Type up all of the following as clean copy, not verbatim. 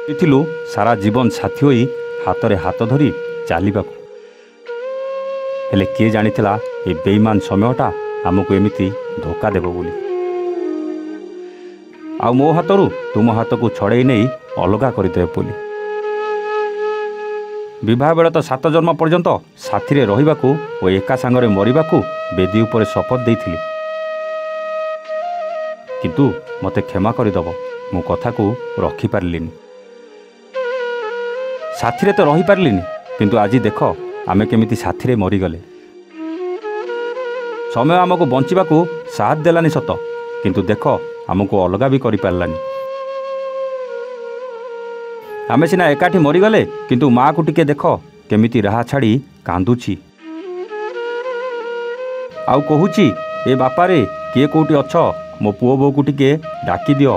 ଥିଲୁ ସାରା ଜୀବନ ସାଥୀ ହୋଇ ହାତରେ ହାତ ଧରି ଚାଲିବାକୁ। ହେଲେ କିଏ ଜାଣିଥିଲା ଏ ବେଇମାନ ସମୟଟା ଆମକୁ ଏମିତି ଧୋକା ଦେବ ବୋଲି। ଆଉ ମୋ ହାତରୁ ତୁମ ହାତକୁ ଛଡ଼େଇ ନେଇ ଅଲଗା କରିଦେବ ବୋଲି। ବିବାହ ବେଳେ ତ 7 ଜନ୍ମ ପର୍ଯ୍ୟନ୍ତ ସାଥିରେ ରହିବାକୁ ଓ ଏକା ସାଙ୍ଗରେ ମରିବାକୁ ବେଦୀ ଉପରେ ଶପଥ ଦେଇଥିଲି। କିନ୍ତୁ ମୋତେ କ୍ଷମା କରିଦେବ, ମୁଁ କଥାକୁ ରଖିପାରିଲିନି। ସାଥିରେ ତ ରହିପାରିଲିନି, କିନ୍ତୁ ଆଜି ଦେଖ ଆମେ କେମିତି ସାଥିରେ ମରିଗଲେ। ସମୟ ଆମକୁ ବଞ୍ଚିବାକୁ ସାଥ ଦେଲାନି ସତ, କିନ୍ତୁ ଦେଖ ଆମକୁ ଅଲଗା ବି କରିପାରିଲାନି। ଆମେ ସିନା ଏକାଠି ମରିଗଲେ, କିନ୍ତୁ ମାଆକୁ ଟିକେ ଦେଖ କେମିତି ରାହା ଛାଡ଼ି କାନ୍ଦୁଛି। ଆଉ କହୁଛି, ଏ ବାପାରେ କିଏ କେଉଁଠି ଅଛ, ମୋ ପୁଅ ବୋଉକୁ ଟିକେ ଡାକିଦିଅ,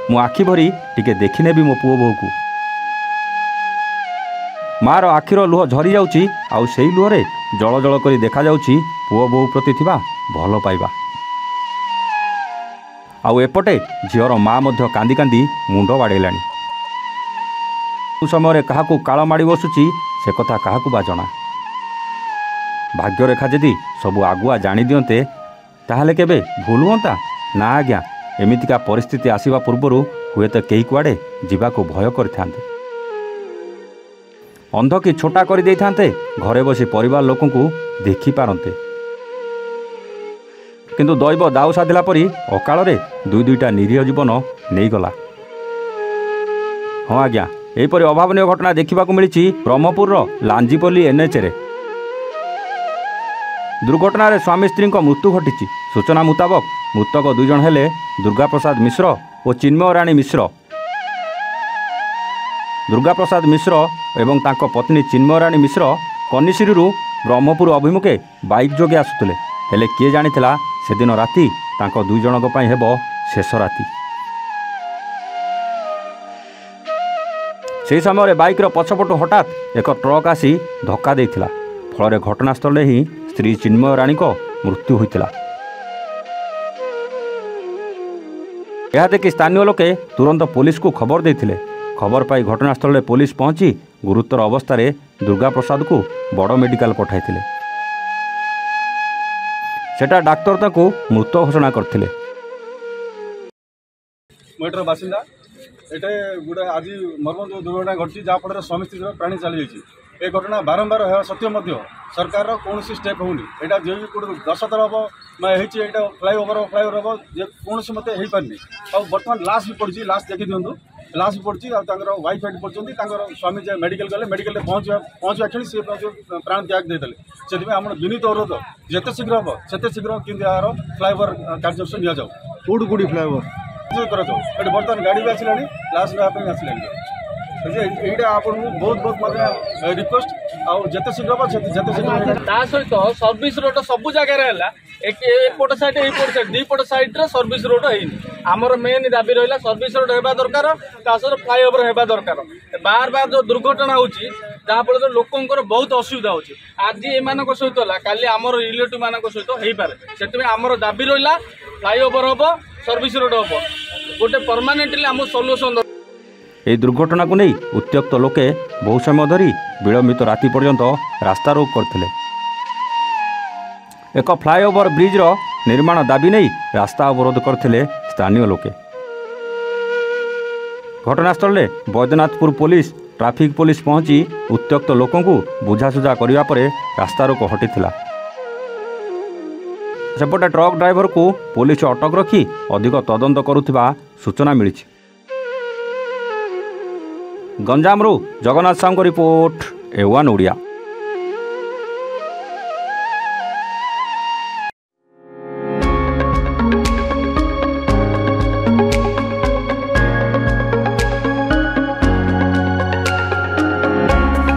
ମୁଁ ଆଖି ଭରି ଟିକେ ଦେଖିନେବି ମୋ ପୁଅ ବୋଉକୁ। ମାଆର ଆଖିର ଲୁହ ଝରି ଯାଉଛି, ଆଉ ସେଇ ଲୁହରେ ଜଳ ଜଳ କରି ଦେଖାଯାଉଛି ପୁଅ ବୋଉ ପ୍ରତି ଥିବା ଭଲ ପାଇବା। ଆଉ ଏପଟେ ଝିଅର ମା ମଧ୍ୟ କାନ୍ଦି କାନ୍ଦି ମୁଣ୍ଡ ବାଡ଼େଇଲାଣି। କେଉଁ ସମୟରେ କାହାକୁ କାଳ ମାଡ଼ି ବସୁଛି ସେ କଥା କାହାକୁ ବା ଜଣା। ଭାଗ୍ୟରେଖା ଯଦି ସବୁ ଆଗୁଆ ଜାଣିଦିଅନ୍ତେ ତାହେଲେ କେବେ ଭୁଲ ହୁଅନ୍ତା? ନା ଆଜ୍ଞା, ଏମିତିକା ପରିସ୍ଥିତି ଆସିବା ପୂର୍ବରୁ ହୁଏତ କେହି କୁଆଡ଼େ ଯିବାକୁ ଭୟ କରିଥାନ୍ତେ। ଅନ୍ଧ କି ଛୋଟା କରିଦେଇଥାନ୍ତେ, ଘରେ ବସି ପରିବାର ଲୋକଙ୍କୁ ଦେଖିପାରନ୍ତେ। କିନ୍ତୁ ଦୈବ ଦାଉ ସାଧିଲା ପରି ଅକାଳରେ ଦୁଇଟା ନିରୀହ ଜୀବନ ନେଇଗଲା। ହଁ ଆଜ୍ଞା, ଏହିପରି ଅଭାବନୀୟ ଘଟଣା ଦେଖିବାକୁ ମିଳିଛି ବ୍ରହ୍ମପୁରର ଲାଞ୍ଜିପଲ୍ଲୀ NHରେ। ଦୁର୍ଘଟଣାରେ ସ୍ୱାମୀ ସ୍ତ୍ରୀଙ୍କ ମୃତ୍ୟୁ ଘଟିଛି। ସୂଚନା ମୁତାବକ ମୃତକ 2 ଜଣ ହେଲେ ଦୁର୍ଗାପ୍ରସାଦ ମିଶ୍ର ଓ ଚିନ୍ମୟରାଣୀ ମିଶ୍ର। ଦୁର୍ଗାପ୍ରସାଦ ମିଶ୍ର ଏବଂ ତାଙ୍କ ପତ୍ନୀ ଚିନ୍ମୟରାଣୀ ମିଶ୍ର କନିସିରିରୁ ବ୍ରହ୍ମପୁର ଅଭିମୁଖେ ବାଇକ୍ ଯୋଗେ ଆସୁଥିଲେ। ହେଲେ କିଏ ଜାଣିଥିଲା ସେଦିନ ରାତି ତାଙ୍କ 2 ଜଣଙ୍କ ପାଇଁ ହେବ ଶେଷ ରାତି। ସେହି ସମୟରେ ବାଇକ୍ର ପଛପଟୁ ହଠାତ୍ ଏକ ଟ୍ରକ୍ ଆସି ଧକ୍କା ଦେଇଥିଲା। ଫଳରେ ଘଟଣାସ୍ଥଳରେ ହିଁ ସ୍ତ୍ରୀ ଚିନ୍ମୟରାଣୀଙ୍କ ମୃତ୍ୟୁ ହୋଇଥିଲା। ଏହା ଦେଖି ସ୍ଥାନୀୟ ଲୋକେ ତୁରନ୍ତ ପୋଲିସକୁ ଖବର ଦେଇଥିଲେ। ଖବର ପାଇ ଘଟଣାସ୍ଥଳରେ ପୋଲିସ ପହଞ୍ଚି ଗୁରୁତର ଅବସ୍ଥାରେ ଦୁର୍ଗାପ୍ରସାଦକୁ ବଡ଼ ମେଡିକାଲ ପଠାଇଥିଲେ। ସେଟା ଡାକ୍ତର ତାକୁ ମୃତ ଘୋଷଣା କରିଥିଲେ। ମୁଁ ଏଠାର ବାସିନ୍ଦା। ଏଠି ଗୋଟେ ଆଜି ମର୍ମନ୍ତୁଦ ଦୁର୍ଘଟଣା ଘଟିଛି, ଯାହାଫଳରେ ସ୍ୱାମୀ ସ୍ତ୍ରୀର ପ୍ରାଣୀ ଚାଲିଯାଇଛି। ଏ ଘଟଣା ବାରମ୍ବାର ହେବା ସତ୍ତ୍ୱେ ମଧ୍ୟ ସରକାରର କୌଣସି ଷ୍ଟେପ୍ ହେଉନି। ଏଇଟା ଯେଉଁ 10 ଥର ହେବ ହେଇଛି, ଏଇଟା ଫ୍ଲାଇଓଭର ହେବ, ଯେ କୌଣସି ମତେ ହେଇପାରିନି। ଆଉ ବର୍ତ୍ତମାନ ଲାସ୍ ବି ପଡ଼ିଛି, ଲାସ୍ ଦେଖି ଦିଅନ୍ତୁ, ଲାସ୍ ବି ପଡ଼ିଛି। ଆଉ ତାଙ୍କର ୱାଇଫ୍ ଏଠି ପଡ଼ିଛନ୍ତି, ତାଙ୍କର ସ୍ୱାମୀ ଯେ ମେଡ଼ିକାଲ ଗଲେ, ମେଡ଼ିକାଲରେ ପହଞ୍ଚିବା କ୍ଷଣି ସେ ପ୍ରାଣ ତ୍ୟାଗ ଦେଇଦେଲେ। ସେଥିପାଇଁ ଆମର ବିନୀତ ଅନୁରୋଧ, ଯେତେ ଶୀଘ୍ର ହେବ ସେତେ ଶୀଘ୍ର କିନ୍ତୁ ଏହାର ଫ୍ଲାଇଓଭର କାର୍ଯ୍ୟାଂଶ ନିଆଯାଉ। କୋଉଠି ଫ୍ଲାଇଓଭର କରାଯାଉ। ଏଠି ବର୍ତ୍ତମାନ ଗାଡ଼ି ବି ଆସିଲାଣି, ଲାସ୍ ନେବା ପାଇଁ ଆସିଲାଣି। এইটা আপনার বহুত বহুত মানে রিকোয়েস্ট আউ যেতে শীঘ্র হব যেতে শীঘ্র। তা সহিত সর্ভিস রোড সবু জায়গায় হেলা, এপট সাইড এইপট সাইড দুইপট সাইড্রে সর্ভিস রোড হয়নি। আমার মেন দাবি রহিলা সর্ভিস রোড হওয়া দরকার, তা সহ ফ্লাইওভর হওয়া দরকার। বার বার যে দুর্ঘটনা হচ্ছে, যাফଳରେ ଲୋକଙ୍କର ବହୁତ ଅସୁବିଧା ହେଉଛି। ଆଜି ଏମାନଙ୍କ ସହିତ ହେଲା, କାଲି ଆମର ରିଲେଟିଭ ମାନଙ୍କ ସହିତ ହେଇପାରେ। ସେଥିପାଇଁ ଆମର ଦାବି ରହିଲା ଫ୍ଲାଇଓଭର ହବ, ସର୍ଭିସ ରୋଡ ହବ, ଗୋଟେ ପରମାନେଣ୍ଟଲି ଆମ ସଲ୍ୟୁସନ। ଏହି ଦୁର୍ଘଟଣାକୁ ନେଇ ଉତ୍ତ୍ୟକ୍ତ ଲୋକେ ବହୁ ସମୟ ଧରି ବିଳମ୍ବିତ ରାତି ପର୍ଯ୍ୟନ୍ତ ରାସ୍ତାରୋକ କରିଥିଲେ। ଏକ ଫ୍ଲାଇଓଭର ବ୍ରିଜ୍ର ନିର୍ମାଣ ଦାବି ନେଇ ରାସ୍ତା ଅବରୋଧ କରିଥିଲେ ସ୍ଥାନୀୟ ଲୋକେ। ଘଟଣାସ୍ଥଳରେ ବୈଦ୍ୟନାଥପୁର ପୋଲିସ, ଟ୍ରାଫିକ ପୋଲିସ ପହଞ୍ଚି ଉତ୍ତ୍ୟକ୍ତ ଲୋକଙ୍କୁ ବୁଝାସୁଝା କରିବା ପରେ ରାସ୍ତାରୋକ ହଟିଥିଲା। ସେପଟେ ଟ୍ରକ୍ ଡ୍ରାଇଭରକୁ ପୋଲିସ ଅଟକ ରଖି ଅଧିକ ତଦନ୍ତ କରୁଥିବା ସୂଚନା ମିଳିଛି। ଗଞ୍ଜାମରୁ ଜଗନ୍ନାଥ ସାହୁଙ୍କ ରିପୋର୍ଟ, A1 ଓଡ଼ିଆ।